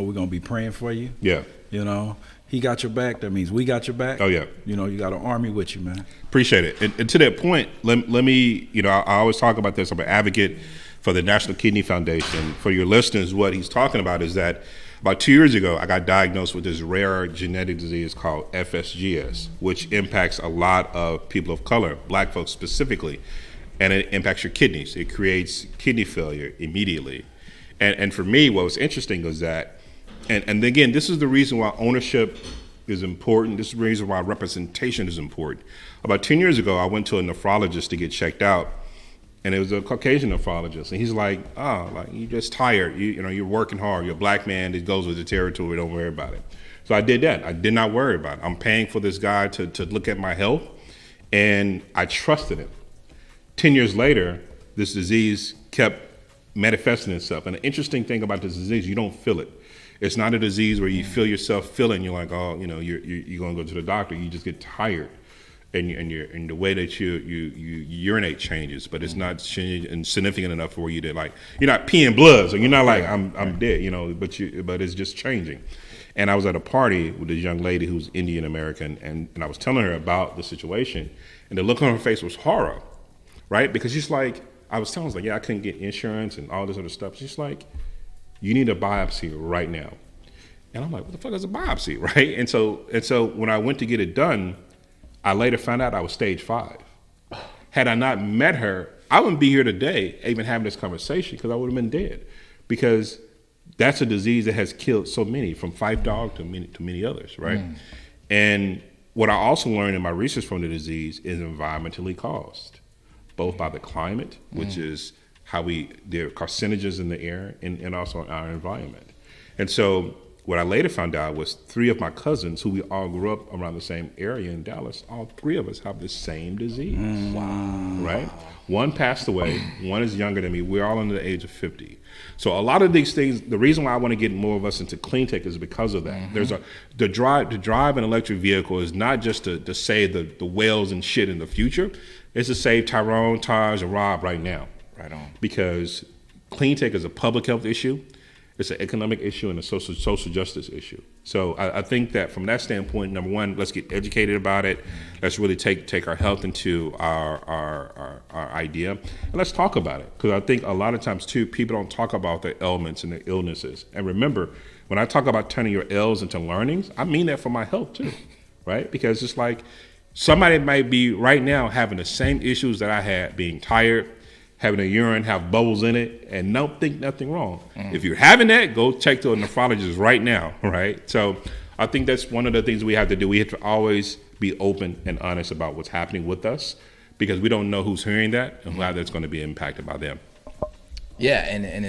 we're going to be praying for you. Yeah. You know, he got your back. That means we got your back. Oh, yeah. You know, you got an army with you, man. Appreciate it. And to that point, let me, you know, I always talk about this. I'm an advocate for the National Kidney Foundation. For your listeners, what he's talking about is that about 2 years ago, I got diagnosed with this rare genetic disease called FSGS, which impacts a lot of people of color, black folks specifically, and it impacts your kidneys. It creates kidney failure immediately. And for me, what was interesting was that, and again, this is the reason why ownership is important. This is the reason why representation is important. About 10 years ago, I went to a nephrologist to get checked out, and it was a Caucasian nephrologist, and he's like, "Oh, like you're just tired. You know, you're working hard. You're a black man. It goes with the territory. Don't worry about it." So I did that. I did not worry about it. I'm paying for this guy to look at my health, and I trusted him. 10 years later, this disease kept manifesting itself. And the interesting thing about this disease, you don't feel it. It's not a disease where you feel yourself feeling. You're like, oh, you know, you're going to go to the doctor. You just get tired. And the way that you urinate changes, but it's not significant enough for you to, like, you're not peeing blood, so you're not like I'm dead, you know, but it's just changing. And I was at a party with this young lady who's Indian American, and I was telling her about the situation, and the look on her face was horror, right? Because she's like, I was telling her, like, yeah, I couldn't get insurance and all this other stuff. She's like, you need a biopsy right now. And I'm like, what the fuck is a biopsy, right? And so when I went to get it done, I later found out I was stage 5. Had I not met her, I wouldn't be here today even having this conversation, because I would have been dead. Because that's a disease that has killed so many, from Fife dog to many others, right? And what I also learned in my research from the disease is environmentally caused, both by the climate, which is how there are carcinogens in the air, and also in our environment. And so what I later found out was 3 of my cousins, who we all grew up around the same area in Dallas, all 3 of us have the same disease. Wow. Right? One passed away, one is younger than me. We're all under the age of 50. So a lot of these things, the reason why I want to get more of us into clean tech is because of that. There's to drive an electric vehicle is not just to save the whales and shit in the future. It's to save Tyrone, Taj, and Rob right now. Right on. Because clean tech is a public health issue. It's an economic issue and a social justice issue. So I think that from that standpoint, number one, let's get educated about it. Let's really take our health into our idea, and let's talk about it. Because I think a lot of times too, people don't talk about their ailments and their illnesses. And remember, when I talk about turning your L's into learnings, I mean that for my health too, right? Because it's like somebody might be right now having the same issues that I had, being tired, having a urine have bubbles in it, and don't think nothing wrong. If you're having that, go check to a nephrologist right now, right? So I think that's one of the things we have to do. We have to always be open and honest about what's happening with us, because we don't know who's hearing that and how that's going to be impacted by them. Yeah, and